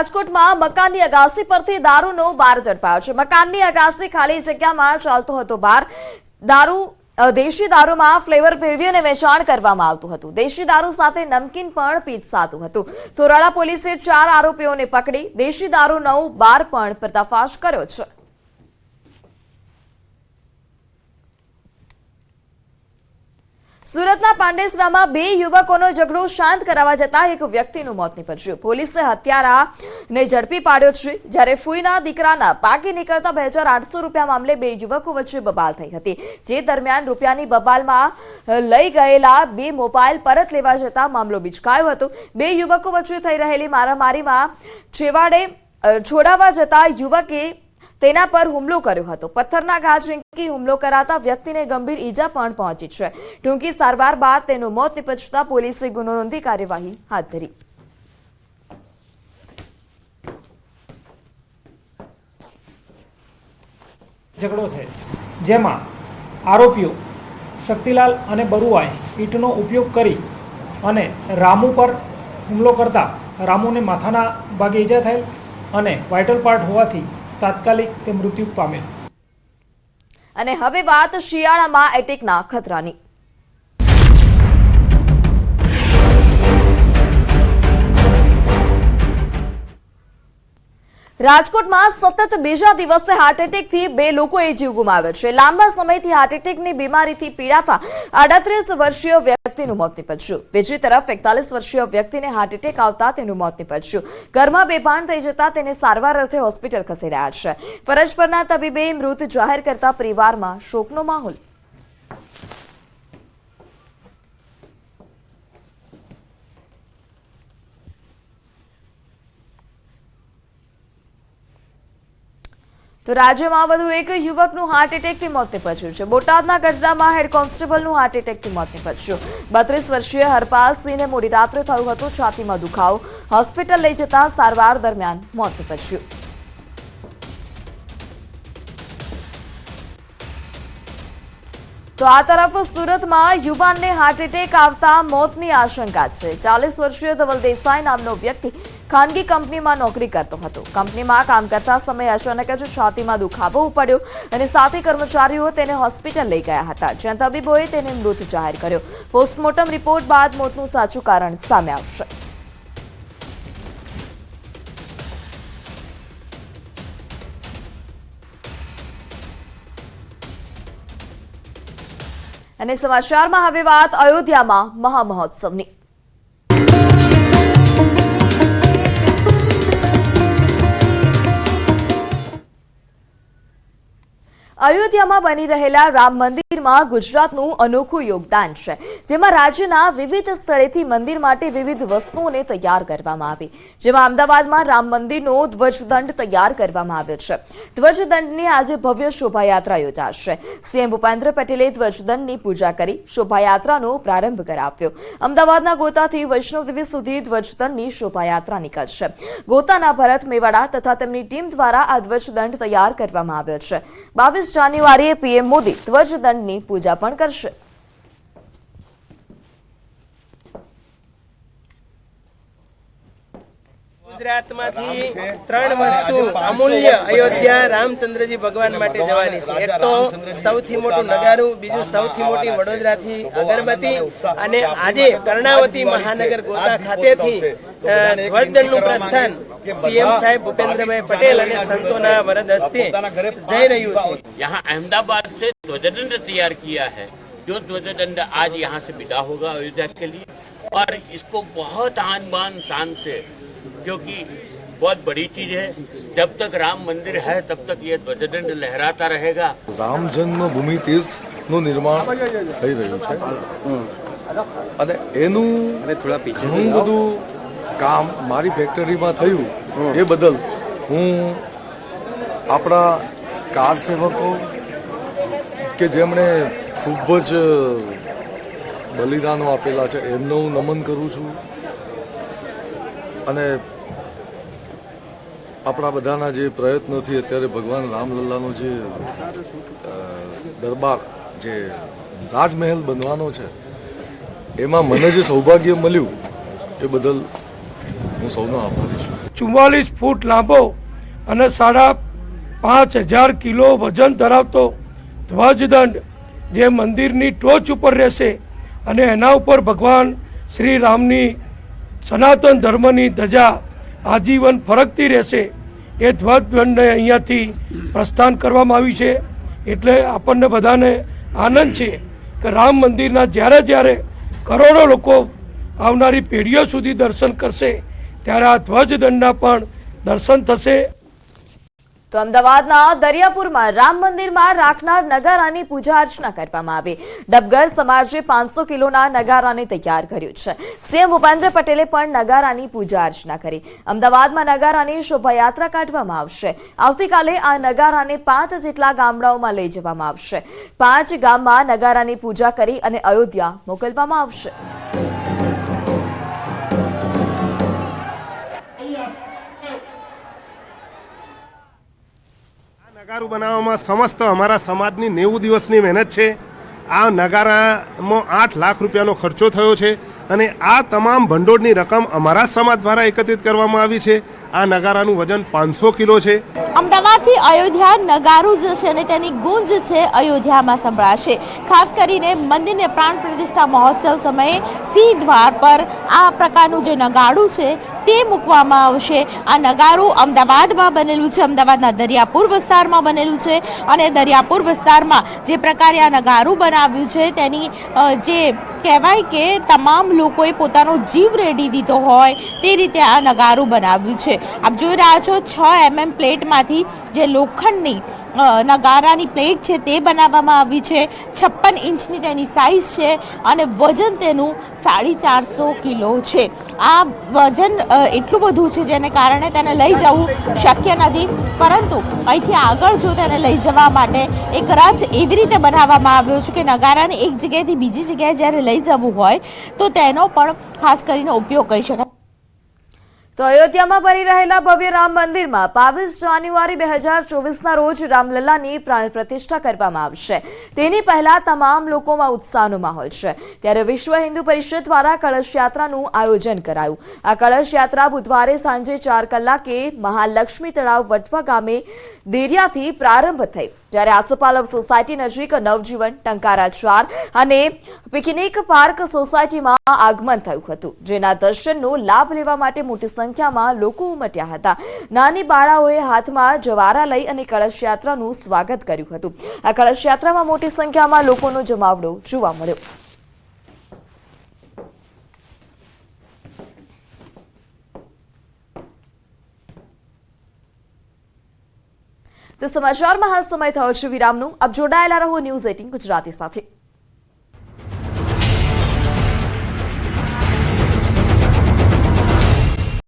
રાજકોટમાં મકાનની અગાસી પરથી દારૂનો બાર ઝડપાયો છે। મકાનની અગાસી ખાલી જગ્યામાં ચાલતો હતો બાર। દેશી દારૂમાં ફ્લેવર ભેળવી અને વેચાણ કરવામાં આવતું હતું। દેશી દારૂ સાથે નમકીન પણ પીરસાતું હતું। તોરાળા પોલીસે 4 આરોપીઓને પકડી દેશી દારૂનો બાર પણ પર્દાફાશ કર્યો છે। સુરતના પાંડેસરામાં 2 યુવકોનો ઝઘડો શાંત કરાવવા જતા એક વ્યક્તિનું મોત નીપજ્યું। પોલીસે હત્યારાને ઝડપી પાડ્યો છે। જ્યારે ફૂઈના દીકરાના પાકી નીકળતા 2800 રૂપિયા મામલે 2 યુવકો વચ્ચે બબાલ થઈ હતી। જે દરમિયાન રૂપિયાની બબાલમાં લઈ ગયેલા 2 મોબાઈલ પરત લેવા જતા મામલો બિચકાયો હતો। 2 યુવકો વચ્ચે થઈ રહેલી મારામારીમાં છેવાડે છોડાવવા જતા યુવકે તેના પર હુમલો કર્યો હતો। પથ્થરના ઘા ઝીંકી હુમલો કરાતા વ્યક્તિને ગંભીર ઈજા પણ પહોંચી છે। ટૂંકી સારવાર બાદ તેનું મોત નીપજતા પોલીસે ગુનો નોંધી કાર્યવાહી હાથ ધરી। ઝઘડો છે જેમાં આરોપીઓ શક્તિલાલ અને બરુઆએ ઈંટનો ઉપયોગ કરી અને રામુ પર હુમલો કરતા રામુને માથાના ભાગે ઈજા થયેલ અને વાઇટલ પાર્ટ હોવાથી તાત્કાલિક તે મૃત્યુ પામેલ। અને હવે વાત શિયાળામાં એટેકના ખતરાની। રાજકોટમાં સતત બીજા દિવસે હાર્ટ એટેકથી 2 લોકોએ જીવ ગુમાવ્યો છે। લાંબા સમયથી હાર્ટ એટેકની બીમારીથી પીડાતા 38 વર્ષીય વ્યક્તિનું મોત નીપજ્યું। બીજી તરફ 41 વર્ષીય વ્યક્તિને હાર્ટ એટેક આવતા તેનું મોત નીપજ્યું। ઘરમાં બેભાન થઈ જતા તેને સારવાર અર્થે હોસ્પિટલ ખસેડાયા છે। ફરજ પરના તબીબે મૃત જાહેર કરતા પરિવારમાં શોકનો માહોલ। તો રાજ્યમાં વધુ એક યુવકનું હાર્ટ એટેકથી મોત નીપજ્યું છે। બોટાદના ગઢડામાં હેડ કોન્સ્ટેબલનું હાર્ટ એટેકથી મોત નીપજ્યું। 32 વર્ષીય હરપાલસિંહને મોડી રાત્રે થયું હતું છાતીમાં દુખાવો। હોસ્પિટલ લઈ જતા સારવાર દરમિયાન મોત નીપજ્યું। તો આ તરફ સુરતમાં યુવાનને હાર્ટ એટેક આવતા મોતની આશંકા છે। 40 વર્ષીય ધવલ દેસાઈ નામનો વ્યક્તિ ખાનગી કંપનીમાં નોકરી કરતો હતો। કંપનીમાં કામ કરતા સમયે અચાનક જ છાતીમાં દુખાવો ઉપડ્યો અને સાથે કર્મચારીઓ તેને હોસ્પિટલ લઈ ગયા હતા, જ્યાં તબીબોએ તેને મૃત જાહેર કર્યો। પોસ્ટમોર્ટમ રિપોર્ટ બાદ મોતનું સાચું કારણ સામે આવશે। અને સમાચારમાં હવે વાત અયોધ્યામાં મહામહોત્સવની। અયોધ્યામાં બની રહેલા રામ મંદિરમાં ગુજરાતનું અનોખું યોગદાન છે, જેમાં રાજ્યના વિવિધ સ્થળેથી મંદિર માટે વિવિધ વસ્તુઓને તૈયાર કરવામાં આવી। જેમાં અમદાવાદમાં રામ મંદિરનો ધ્વજદંડ તૈયાર કરવામાં આવ્યો છે। ધ્વજદંડની આજે ભવ્ય શોભાયાત્રા યોજાશે। સીએમ ભૂપેન્દ્ર પટેલે ધ્વજદંડની પૂજા કરી શોભાયાત્રાનો પ્રારંભ કરાવ્યો। અમદાવાદના ગોતાથી વૈષ્ણોદેવી સુધી ધ્વજદંડની શોભાયાત્રા નીકળશે। ગોતાના ભરત મેવાડા તથા તેમની ટીમ દ્વારા આ ધ્વજદંડ તૈયાર કરવામાં આવ્યો છે। 22 જાન્યુઆરીએ પીએમ મોદી ધ્વજદંડની પૂજા પણ કરશે। ગુજરાતમાંથી 3 વસ્તુ અમૂલ્ય અયોધ્યા રામચંદ્રજી ભગવાન માટે જવાની છે। એક તો સૌથી મોટું નગારું, બીજું સૌથી મોટી વડોદરાથી અગરબત્તી અને આજે કર્ણાવતી મહાનગર ગોતા ખાતેથી ધ્વજદંડનું પ્રસ્થાન सीएम साहब भूपेंद्र भाई पटेल અને સંતોના વરદ હસ્તે જઈ રહ્યું છે। यहाँ अहमदाबाद से ध्वजदंड तैयार किया है, जो ध्वजदंड आज यहाँ से विदा होगा अयोध्या के लिए, और इसको बहुत आन बान शान से, क्योंकि बहुत बड़ी चीज है। जब तक राम मंदिर है तब तक ये ध्वजदंड लहराता रहेगा। राम जन्मभूमि तीर्थ નું નિર્માણ થઈ રહ્યું છે અને એનું ઘણું બધું કામ મારી ફેક્ટરીમાં થયું, એ બદલ હું આપણા કાર સેવકો કે જેમણે ખૂબ જ બલિદાનો આપેલા છે એમને હું નમન કરું છું। અને આપણા બધાના જે પ્રયત્નોથી અત્યારે ભગવાન રામલલ્લાનો જે દરબાર જે રાજમહેલ બનવાનો છે એમાં મને જે સૌભાગ્ય મળ્યું એ બદલ હું સૌનો આભારી છું। 44 ફૂટ લાંબો અને 5,500 કિલો વજન ધરાવતો ધ્વજદંડ જે મંદિરની ટોચ ઉપર રહેશે અને એના ઉપર ભગવાન શ્રી રામની સનાતન ધર્મની ધજા આજીવન ફરકતી રહેશે એ ધ્વજદંડને અહીંયાથી પ્રસ્થાન કરવામાં આવ્યું છે. એટલે આપણને બધાને આનંદ છે કે રામ મંદિરના જ્યારે કરોડો લોકો આવનારી પેઢીઓ સુધી દર્શન કરશે ત્યારે આ ધ્વજદંડના પણ દર્શન થશે. તો અમદાવાદના દરિયાપુરમાં રામ મંદિરમાં રાખનાર નગારાની પૂજા અર્ચના કરવામાં આવી. ડબગર સમાજે 500 કિલોના નગારાને તૈયાર કર્યું છે. સીએમ ભૂપેન્દ્ર પટેલે પણ નગારાની પૂજા અર્ચના કરી. અમદાવાદમાં નગારાની શોભાયાત્રા કાઢવામાં આવશે. આવતીકાલે આ નગારાને 5 જેટલા ગામડાઓમાં લઈ જવામાં આવશે. 5 ગામમાં નગારાની પૂજા કરી અને અયોધ્યા મોકલવામાં આવશે. નગારું બનાવવામાં સમસ્ત અમારા સમાજની 90 દિવસની મહેનત છે. આ નગારામાં 8 લાખ રૂપિયાનો ખર્ચો થયો છે અને આ તમામ ભંડોળની રકમ અમારા સમાજ દ્વારા એકત્રિત કરવામાં આવી છે. આ નગારાનું વજન 500 કિલો છે. અમદાવાદથી અયોધ્યા નગારું જે છે અને તેની ગુંજ છે અયોધ્યામાં સંભળાશે. ખાસ કરીને મંદિરને પ્રાણ પ્રતિષ્ઠા મહોત્સવ સમયે સિંહ દ્વાર પર આ પ્રકારનું જે નગાડું છે તે મૂકવામાં આવશે. આ નગારું અમદાવાદમાં બનેલું છે, અમદાવાદના દરિયાપુર વિસ્તારમાં બનેલું છે અને દરિયાપુર વિસ્તારમાં જે પ્રકારે આ નગારું બનાવ્યું છે તેની જે કહેવાય કે તમામ લોકોએ પોતાનો જીવ રેડી દીધો હોય તે રીતે આ નગારું બનાવ્યું છે. આપ જોઈ રહ્યા છો 6 mm પ્લેટમાંથી જે લોખંડની નગારાની પ્લેટ છે તે બનાવવામાં આવી છે. 56 ઇંચની તેની સાઇઝ છે અને વજન તેનું 450 કિલો છે. આ વજન એટલું બધું છે જેને કારણે તેને લઈ જવું શક્ય નથી, પરંતુ અહીંથી આગળ જો તેને લઈ જવા માટે એક રથ એવી રીતે બનાવવામાં આવ્યો છે કે નગારાને એક જગ્યાએથી બીજી જગ્યાએ જ્યારે લઈ જવું હોય તો તેનો પણ ખાસ કરીને ઉપયોગ કરી શકાય. તો અયોધ્યામાં બની રહેલા ભવ્ય રામ મંદિરમાં 22 જાન્યુઆરી 2024ના રોજ રામલલ્લાની પ્રાણ પ્રતિષ્ઠા કરવામાં આવશે. તેની પહેલા તમામ લોકોમાં ઉત્સાહનો માહોલ છે. ત્યારે વિશ્વ હિન્દુ પરિષદ દ્વારા કળશ યાત્રાનું આયોજન કરાયું. આ કળશ યાત્રા બુધવારે સાંજે 4 કલાકે મહાલક્ષ્મી તળાવ વટવા ગામે દેરિયાથી પ્રારંભ થઈ, જ્યારે આસોપાલવ સોસાયટી નજીક નવજીવન, ટંકારા 4 અને પિકનિક પાર્ક સોસાયટીમાં આગમન થયું હતું, જેના દર્શનનો લાભ લેવા માટે મોટી સંખ્યામાં લોકો ઉમટ્યા હતા. નાની બાળાઓએ હાથમાં જવારા લઈ અને કળશ યાત્રાનું સ્વાગત કર્યું હતું. આ કળશ યાત્રામાં મોટી સંખ્યામાં લોકોનો જમાવડો જોવા મળ્યો. તો સમાચારમાં હાલ સમય થયો છે વિરામનો. આપ જોડાયેલા રહો ન્યૂઝ 18 ગુજરાતી સાથે.